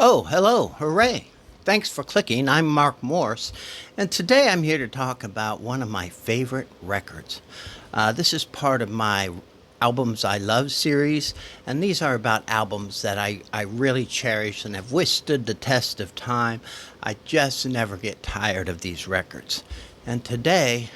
Oh, hello, hooray. Thanks for clicking. I'm Mark Morse, and today I'm here to talk about one of my favorite records. This is part of my Albums I Love series, and these are about albums that I really cherish and have withstood the test of time. I just never get tired of these records. And today,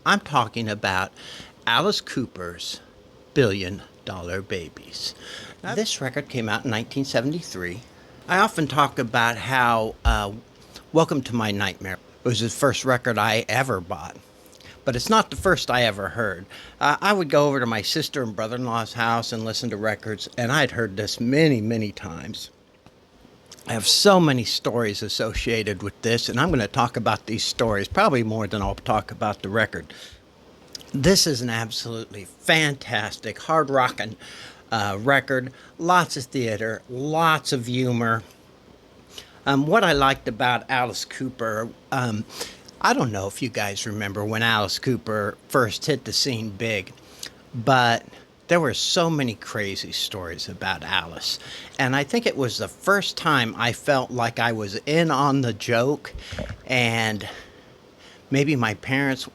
I'm talking about Alice Cooper's Billion Dollar Babies. Now, this record came out in 1973. I often talk about how Welcome to My Nightmare was the first record I ever bought, but it's not the first I ever heard. I would go over to my sister and brother-in-law's house and listen to records, and I'd heard this many, many times. I have so many stories associated with this, and I'm going to talk about these stories probably more than I'll talk about the record. This is an absolutely fantastic, hard-rocking record. Lots of theater, lots of humor. What I liked about Alice Cooper, I don't know if you guys remember when Alice Cooper first hit the scene big, but there were so many crazy stories about Alice. And I think it was the first time I felt like I was in on the joke, and maybe my parents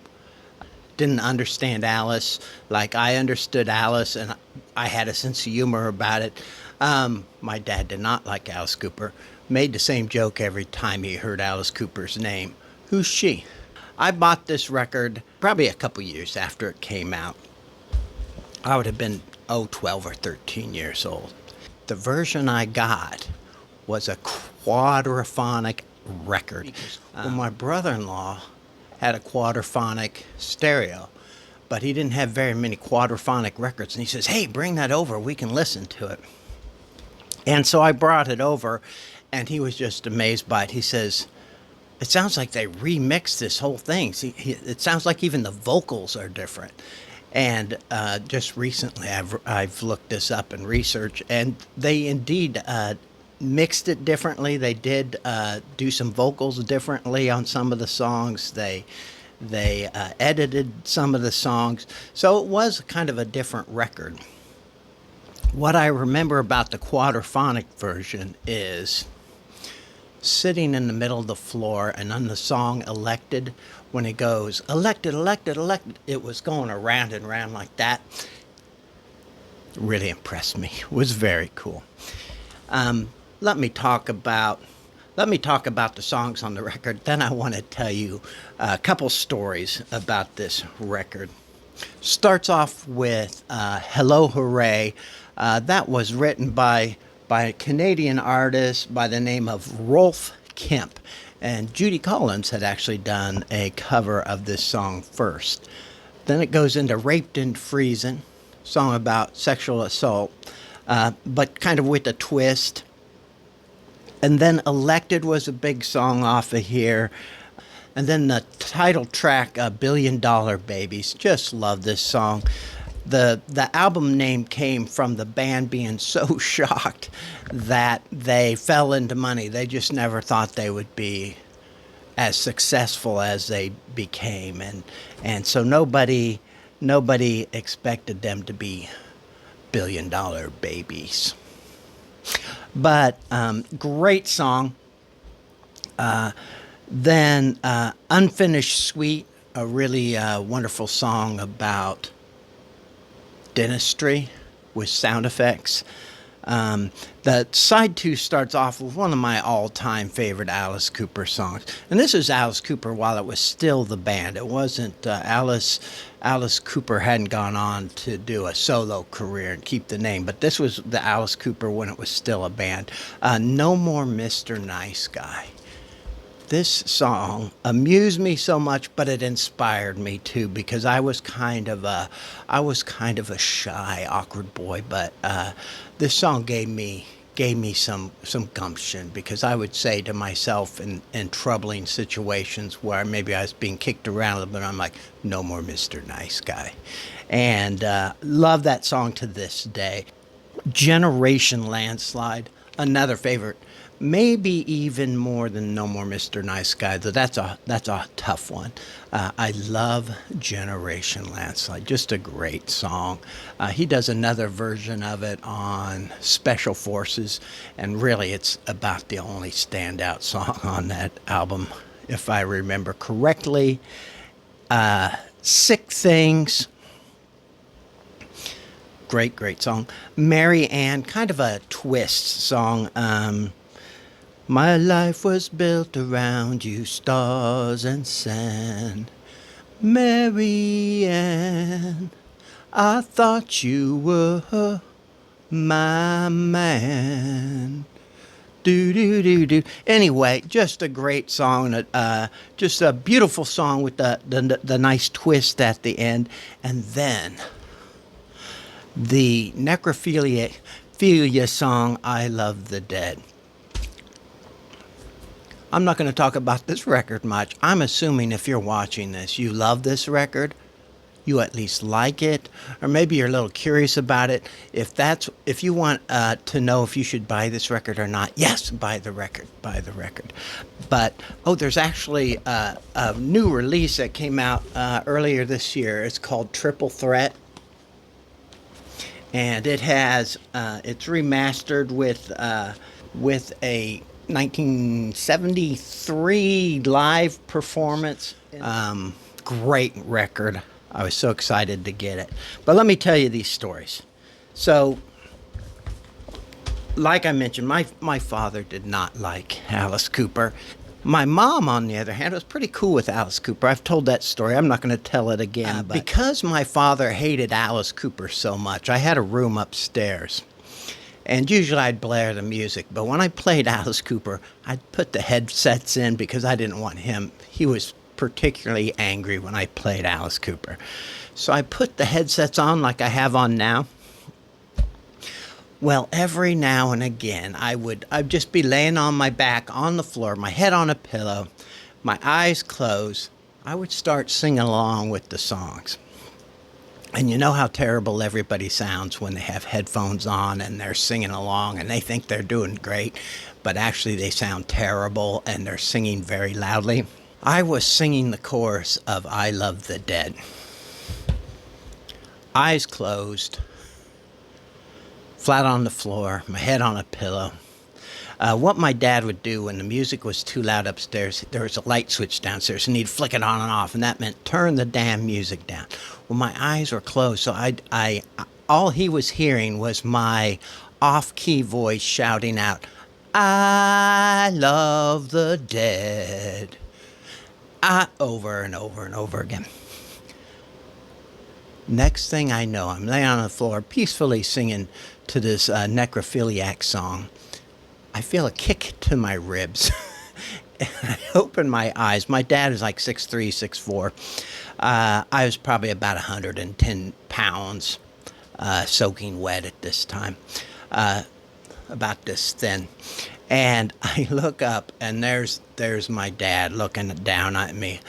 didn't understand Alice like I understood Alice, and I had a sense of humor about it. My dad did not like Alice Cooper, made the same joke every time he heard Alice Cooper's name. Who's she? I bought this record probably a couple years after it came out. I would have been, 12 or 13 years old. The version I got was a quadrophonic record. Well, my brother-in-law had a quadrophonic stereo, but he didn't have very many quadrophonic records. And he says, hey, bring that over. We can listen to it. And so I brought it over, and he was just amazed by it. He says, it sounds like they remixed this whole thing. See, it sounds like even the vocals are different. And just recently, I've looked this up and researched, and they indeed mixed it differently. They did do some vocals differently on some of the songs. They edited some of the songs, so it was kind of a different record. What I remember about the quadrophonic version is sitting in the middle of the floor, and on the song Elected, when it goes, elected, elected, elected, it was going around and around like that. Really impressed me. It was very cool. Let me talk about the songs on the record. Then I want to tell you a couple stories about this record. Starts off with Hello, Hooray. That was written by a Canadian artist by the name of Rolf Kemp. And Judy Collins had actually done a cover of this song first. Then it goes into Raped and Freezing, song about sexual assault, but kind of with a twist. And then Elected was a big song off of here. And then the title track, Billion Dollar Babies. Just love this song. The album name came from the band being so shocked that they fell into money. They just never thought they would be as successful as they became. And so nobody expected them to be billion dollar babies. But great song. Then Unfinished Suite, a really wonderful song about dentistry with sound effects. The side two starts off with one of my all-time favorite Alice Cooper songs. And this is Alice Cooper while it was still the band. It wasn't Alice Cooper hadn't gone on to do a solo career and keep the name, but this was the Alice Cooper when it was still a band. No More Mr. Nice Guy. This song amused me so much, but it inspired me too, because I was kind of a shy, awkward boy. But this song gave me some gumption, because I would say to myself in troubling situations where maybe I was being kicked around a little bit, I'm like, no more Mr. Nice Guy, and love that song to this day. Generation Landslide, another favorite Maybe even more than No More Mr. Nice Guy, though that's a tough one. I love Generation Landslide, just a great song. He does another version of it on Special Forces, and really it's about the only standout song on that album, if I remember correctly. Sick Things, great song. Mary Ann, kind of a twist song. My life was built around you, stars and sand. Mary Ann, I thought you were my man. Do do do do. Anyway, just a great song. Just a beautiful song with the nice twist at the end, and then the necrophilia song, "I Love the Dead." I'm not going to talk about this record much. I'm assuming if you're watching this, you love this record, you at least like it, or maybe you're a little curious about it. If you want to know if you should buy this record or not, yes, buy the record. But there's actually a new release that came out earlier this year. It's called Triple Threat, and it's remastered with a 1973 live performance. Great record. I was so excited to get it. But let me tell you these stories. So, like I mentioned, my father did not like Alice Cooper. My mom, on the other hand, was pretty cool with Alice Cooper. I've told that story. I'm not going to tell it again. But because my father hated Alice Cooper so much, I had a room upstairs. And usually I'd blare the music, but when I played Alice Cooper, I'd put the headsets in because I didn't want him. He was particularly angry when I played Alice Cooper. So I put the headsets on like I have on now. Well, every now and again, I'd just be laying on my back on the floor, my head on a pillow, my eyes closed. I would start singing along with the songs. And you know how terrible everybody sounds when they have headphones on and they're singing along and they think they're doing great, but actually they sound terrible and they're singing very loudly. I was singing the chorus of "I Love the Dead." Eyes closed, flat on the floor, my head on a pillow. What my dad would do when the music was too loud upstairs, there was a light switch downstairs and he'd flick it on and off, and that meant turn the damn music down. Well, my eyes were closed, so all he was hearing was my off-key voice shouting out, "I love the dead," over and over and over again. Next thing I know, I'm laying on the floor peacefully singing to this necrophiliac song. I feel a kick to my ribs. And I open my eyes. My dad is like 6'3", 6'4". I was probably about 110 pounds, soaking wet at this time, about this thin. And I look up, and there's my dad looking down at me.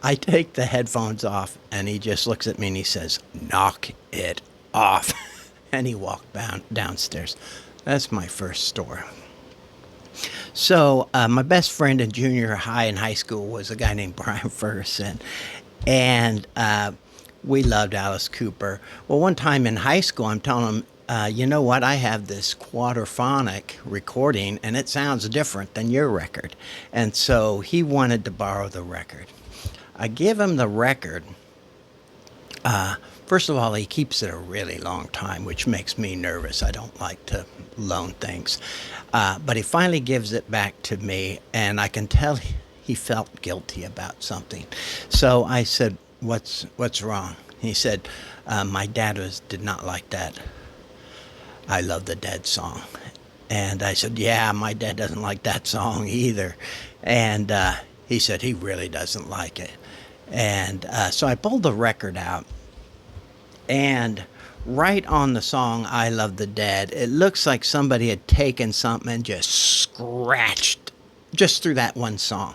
I take the headphones off, and he just looks at me and he says, "Knock it off." And he walked downstairs. That's my first story. So my best friend in junior high and high school was a guy named Brian Ferguson, and we loved Alice Cooper. Well, one time in high school, I'm telling him, you know what, I have this quadrophonic recording, and it sounds different than your record. And so he wanted to borrow the record. I give him the record. First of all, he keeps it a really long time, which makes me nervous. I don't like to loan things. But he finally gives it back to me, and I can tell he felt guilty about something. So I said, what's wrong? He said, my dad did not like that "I Love the Dead" song. And I said, yeah, my dad doesn't like that song either. And he said he really doesn't like it. And so I pulled the record out, and right on the song "I Love the Dead," it looks like somebody had taken something and just scratched just through that one song.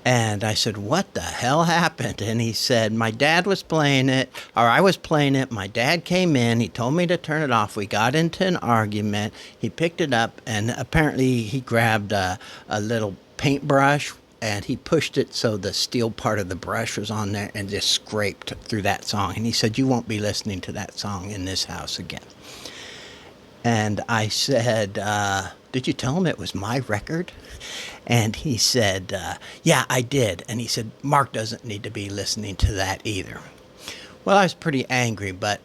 And I said, what the hell happened? And he said, my dad was playing it, or I was playing it. My dad came in. He told me to turn it off. We got into an argument. He picked it up, and apparently he grabbed a little paintbrush, and he pushed it so the steel part of the brush was on there and just scraped through that song. And he said, you won't be listening to that song in this house again. And I said, did you tell him it was my record? And he said, yeah, I did. And he said, Mark doesn't need to be listening to that either. Well, I was pretty angry, but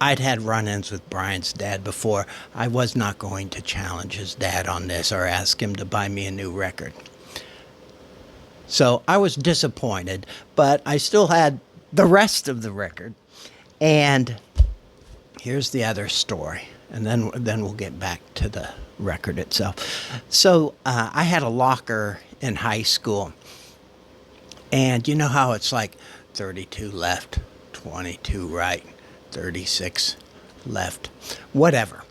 I'd had run-ins with Brian's dad before. I was not going to challenge his dad on this or ask him to buy me a new record. So I was disappointed, but I still had the rest of the record. And here's the other story. And then we'll get back to the record itself. So I had a locker in high school. And you know how it's like 32 left, 22 right, 36 left, whatever.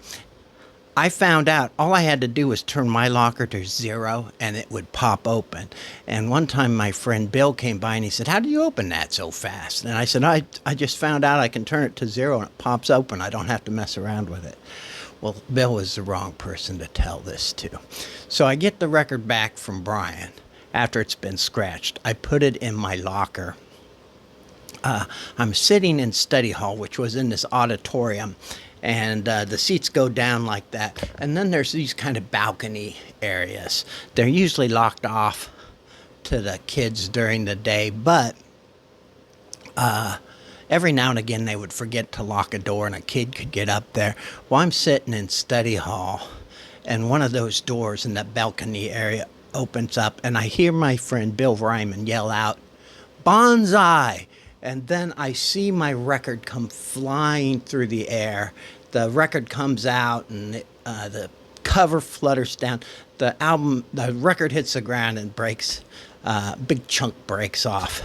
I found out all I had to do was turn my locker to 0 and it would pop open. And one time my friend Bill came by and he said, how do you open that so fast? And I said, I just found out I can turn it to 0 and it pops open. I don't have to mess around with it. Well, Bill was the wrong person to tell this to. So I get the record back from Brian after it's been scratched. I put it in my locker. I'm sitting in study hall, which was in this auditorium. And the seats go down like that. And then there's these kind of balcony areas. They're usually locked off to the kids during the day, but every now and again they would forget to lock a door and a kid could get up there. Well, I'm sitting in study hall, and one of those doors in that balcony area opens up, and I hear my friend Bill Ryman yell out, "Bonsai!" And then I see my record come flying through the air. The record comes out, and the cover flutters down. The record hits the ground and breaks. Big chunk breaks off.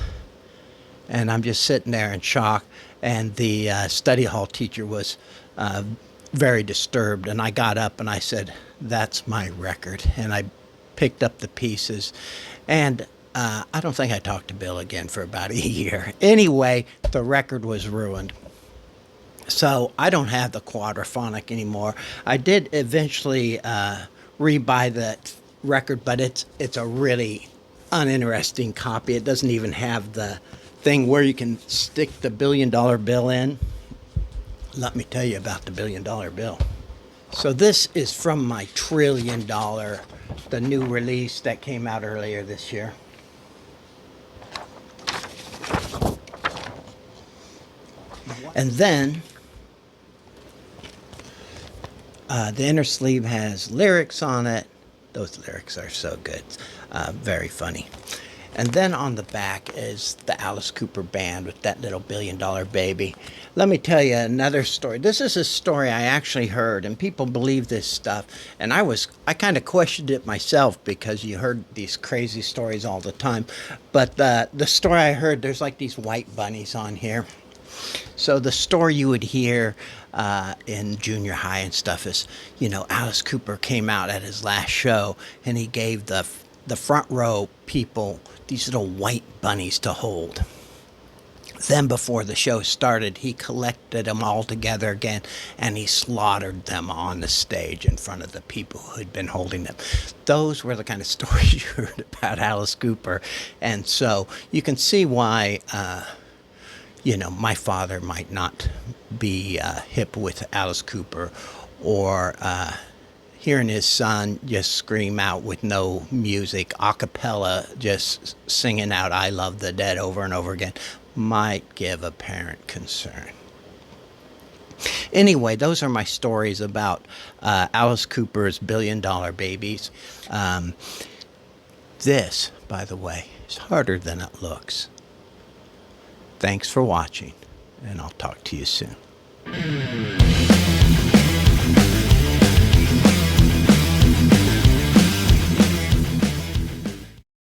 And I'm just sitting there in shock. And the study hall teacher was very disturbed. And I got up and I said, "That's my record." And I picked up the pieces. And I don't think I talked to Bill again for about a year. Anyway, the record was ruined. So I don't have the Quadrophonic anymore. I did eventually rebuy that record, but it's a really uninteresting copy. It doesn't even have the thing where you can stick the $1 billion bill in. Let me tell you about the $1 billion bill. So this is from my $1 trillion, the new release that came out earlier this year. And then the inner sleeve has lyrics on it. Those lyrics are so good. Very funny. And then on the back is the Alice Cooper band with that little $1 billion baby. Let me tell you another story. This is a story I actually heard, and people believe this stuff. And I kind of questioned it myself because you heard these crazy stories all the time. But the story I heard, there's like these white bunnies on here. So the story you would hear in junior high and stuff is, Alice Cooper came out at his last show and he gave the front row people these little white bunnies to hold. Then before the show started, he collected them all together again and he slaughtered them on the stage in front of the people who had been holding them. Those were the kind of stories you heard about Alice Cooper. And so you can see why my father might not be hip with Alice Cooper, or hearing his son just scream out with no music, a cappella, just singing out "I Love the Dead" over and over again, might give a parent concern. Anyway, those are my stories about Alice Cooper's $1 billion babies. This, by the way, is harder than it looks. Thanks for watching, and I'll talk to you soon.